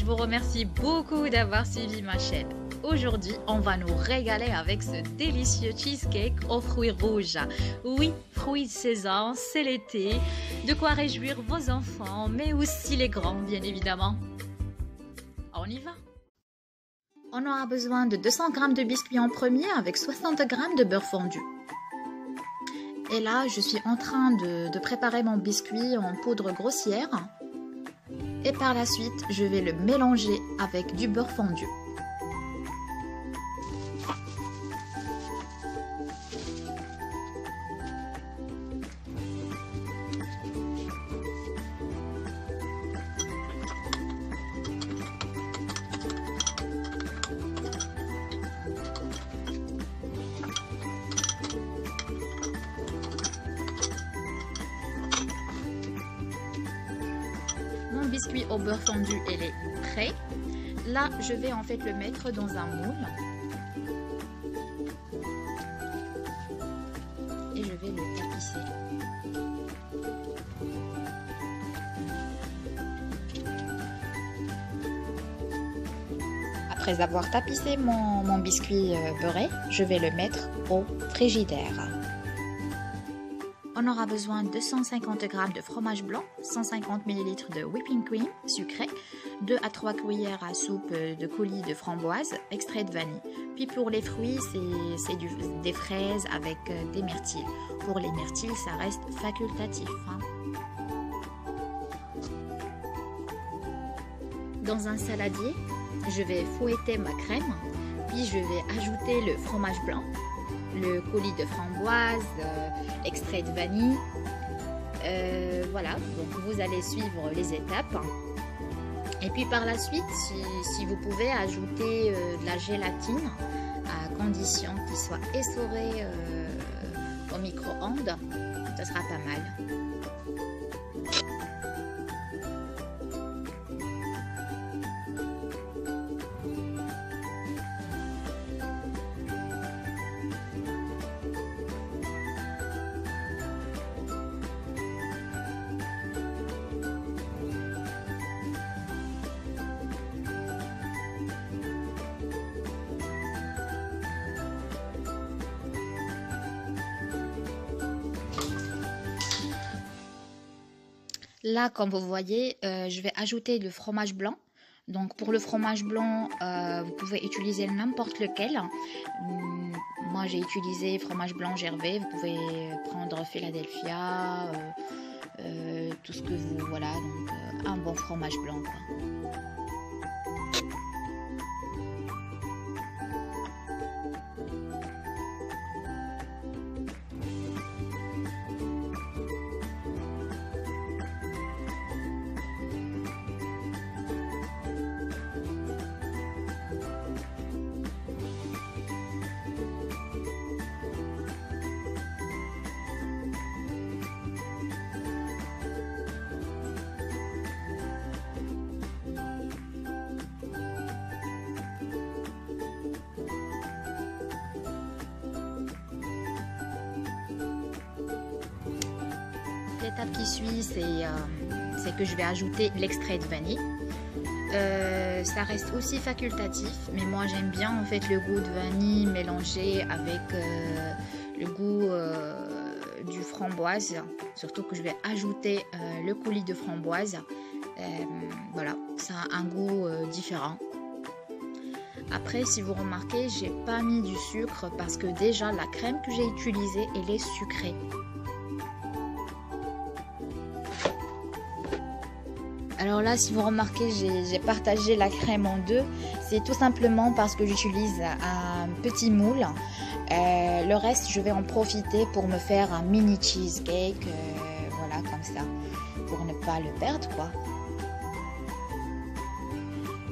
vous remercie beaucoup d'avoir suivi ma chaîne. Aujourd'hui, on va nous régaler avec ce délicieux cheesecake aux fruits rouges. Oui, fruits de saison, c'est l'été. De quoi réjouir vos enfants, mais aussi les grands, bien évidemment. On y va. On aura besoin de 200 g de biscuits en premier avec 60 g de beurre fondu. Et là, je suis en train de préparer mon biscuit en poudre grossière. Et par la suite, je vais le mélanger avec du beurre fondu. Mon biscuit au beurre fondu, il est prêt. Là, je vais en fait le mettre dans un moule. Et je vais le tapisser. Après avoir tapissé mon biscuit beurré, je vais le mettre au frigidaire. On aura besoin de 250 g de fromage blanc, 150 ml de whipping cream sucré, 2 à 3 cuillères à soupe de coulis de framboise, extrait de vanille. Puis pour les fruits, c'est des fraises avec des myrtilles. Pour les myrtilles, ça reste facultatif. Dans un saladier, je vais fouetter ma crème, puis je vais ajouter le fromage blanc, le coulis de framboise, extrait de vanille. Voilà, donc vous allez suivre les étapes. Et puis par la suite, si vous pouvez ajouter de la gélatine, à condition qu'il soit essoré au micro-ondes, ça sera pas mal. Là, comme vous voyez, je vais ajouter le fromage blanc. Donc, pour le fromage blanc, vous pouvez utiliser n'importe lequel. Moi, j'ai utilisé fromage blanc Gervais. Vous pouvez prendre Philadelphia, tout ce que vous... Voilà, donc un bon fromage blanc, quoi. L'étape qui suit, c'est que je vais ajouter l'extrait de vanille. Ça reste aussi facultatif, mais moi j'aime bien en fait le goût de vanille mélangé avec le goût du framboise. Surtout que je vais ajouter le coulis de framboise. Voilà, ça a un goût différent. Après, si vous remarquez, j'ai pas mis du sucre parce que déjà la crème que j'ai utilisée, elle est sucrée. Alors là, si vous remarquez, j'ai partagé la crème en deux. C'est tout simplement parce que j'utilise un petit moule. Le reste, je vais en profiter pour me faire un mini cheesecake. Voilà, comme ça, pour ne pas le perdre, quoi.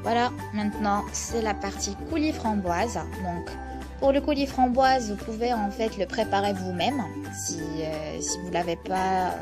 Voilà, maintenant, c'est la partie coulis framboise. Donc, pour le coulis framboise, vous pouvez en fait le préparer vous-même. Si vous ne l'avez pas...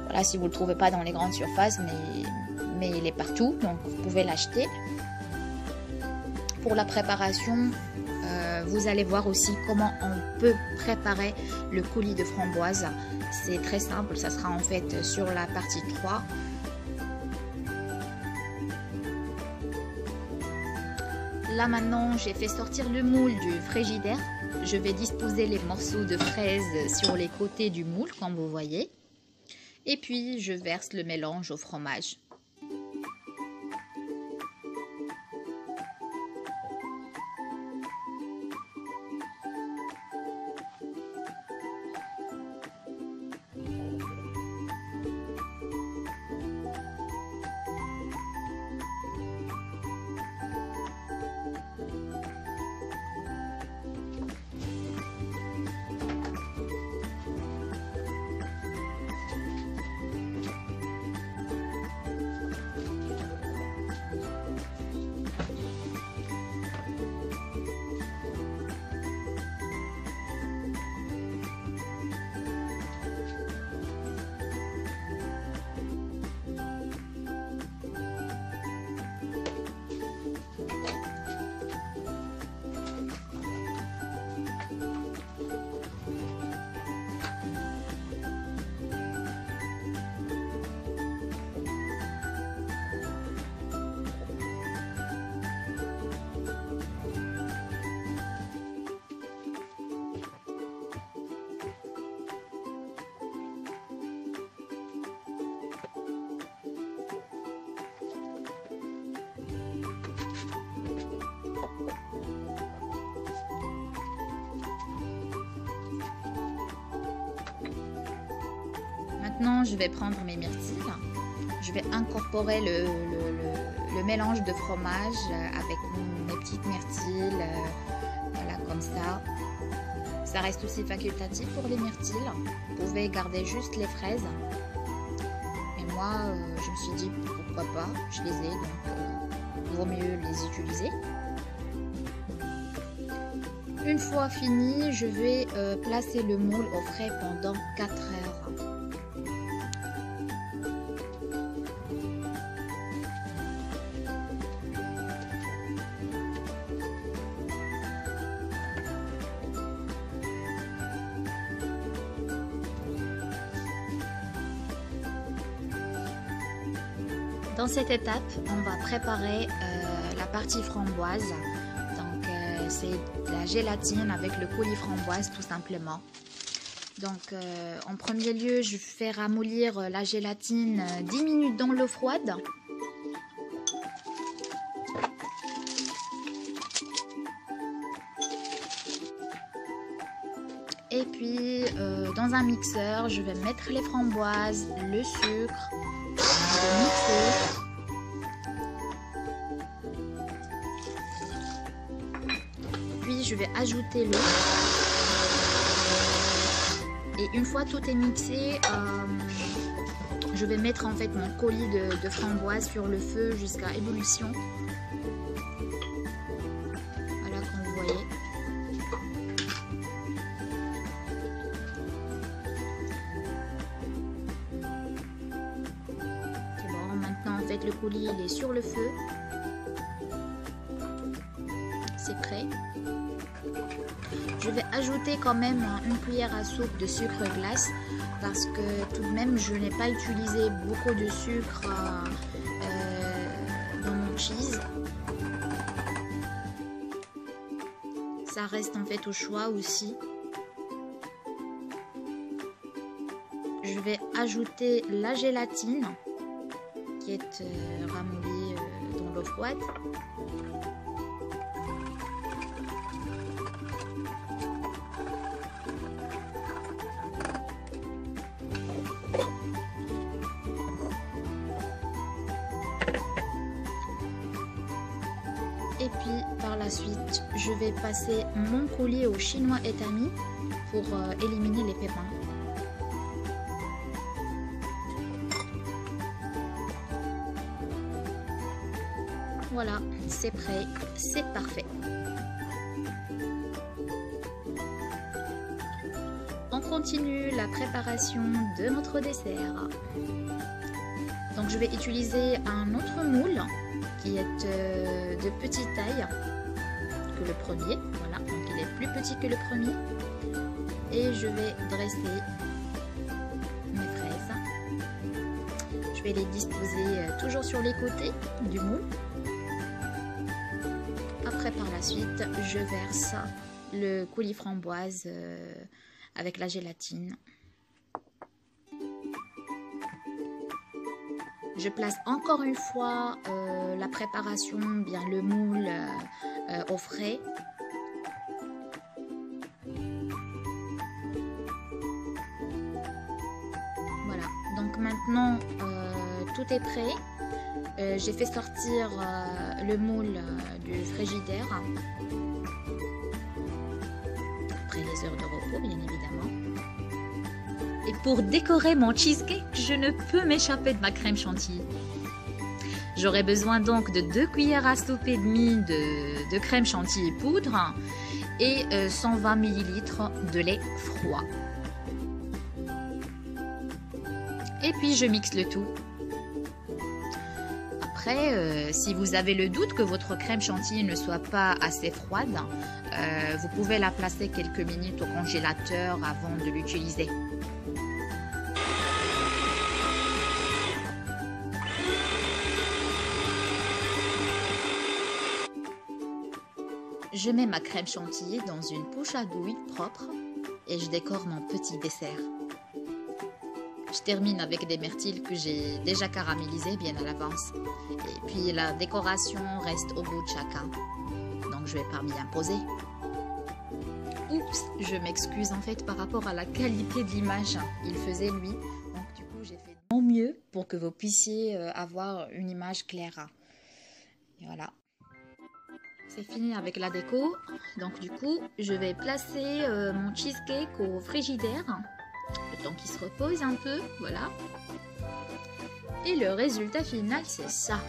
Voilà, si vous ne le trouvez pas dans les grandes surfaces, mais il est partout, donc vous pouvez l'acheter. Pour la préparation, vous allez voir aussi comment on peut préparer le coulis de framboise. C'est très simple, ça sera en fait sur la partie 3. Là maintenant, j'ai fait sortir le moule du frigidaire. Je vais disposer les morceaux de fraises sur les côtés du moule, comme vous voyez. Et puis, je verse le mélange au fromage. Maintenant, je vais prendre mes myrtilles. Je vais incorporer le mélange de fromage avec mes petites myrtilles. Voilà, comme ça. Ça reste aussi facultatif pour les myrtilles. Vous pouvez garder juste les fraises. Mais moi, je me suis dit, pourquoi pas, je les ai, donc vaut mieux les utiliser. Une fois fini, je vais placer le moule au frais pendant 4 heures. Dans cette étape, on va préparer la partie framboise. Donc, c'est la gélatine avec le coulis framboise tout simplement. Donc, en premier lieu, je fais ramollir la gélatine 10 minutes dans l'eau froide. Et puis, dans un mixeur, je vais mettre les framboises, le sucre. Mixer. Puis je vais ajouter l'eau. Et une fois tout est mixé, je vais mettre en fait mon coulis de framboise sur le feu jusqu'à ébullition. Voilà, comme vous voyez. Le coulis il est sur le feu, c'est prêt. Je vais ajouter quand même une cuillère à soupe de sucre glace parce que tout de même je n'ai pas utilisé beaucoup de sucre dans mon cheese. Ça reste en fait au choix aussi. Je vais ajouter la gélatine qui est ramollie dans l'eau froide. Et puis par la suite, je vais passer mon coulis au chinois étamine pour éliminer les pépins. Voilà, c'est prêt, c'est parfait. On continue la préparation de notre dessert. Donc je vais utiliser un autre moule qui est de petite taille que le premier. Voilà, donc il est plus petit que le premier. Et je vais dresser mes fraises. Je vais les disposer toujours sur les côtés du moule. après, par la suite, je verse le coulis framboise avec la gélatine. Je place encore une fois la préparation, bien le moule au frais. Voilà, donc maintenant tout est prêt. J'ai fait sortir le moule du frigidaire après les heures de repos, bien évidemment. Et pour décorer mon cheesecake, je ne peux m'échapper de ma crème chantilly. J'aurai besoin donc de 2 cuillères à soupe et demie de crème chantilly poudre et 120 ml de lait froid. Et puis je mixe le tout. Après, si vous avez le doute que votre crème chantilly ne soit pas assez froide, vous pouvez la placer quelques minutes au congélateur avant de l'utiliser. Je mets ma crème chantilly dans une poche à douille propre et je décore mon petit dessert. Je termine avec des myrtilles que j'ai déjà caramélisées bien à l'avance. Et puis la décoration reste au goût de chacun. Donc je ne vais pas m'y imposer. Oups, je m'excuse en fait par rapport à la qualité de l'image. Il faisait lui. Donc du coup j'ai fait de mon mieux pour que vous puissiez avoir une image claire. Et voilà. C'est fini avec la déco. Donc du coup je vais placer mon cheesecake au frigidaire. Le temps qu'il se repose un peu, voilà. Et le résultat final, c'est ça.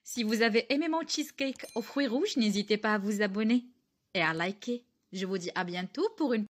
Si vous avez aimé mon cheesecake aux fruits rouges, n'hésitez pas à vous abonner et à liker. Je vous dis à bientôt pour une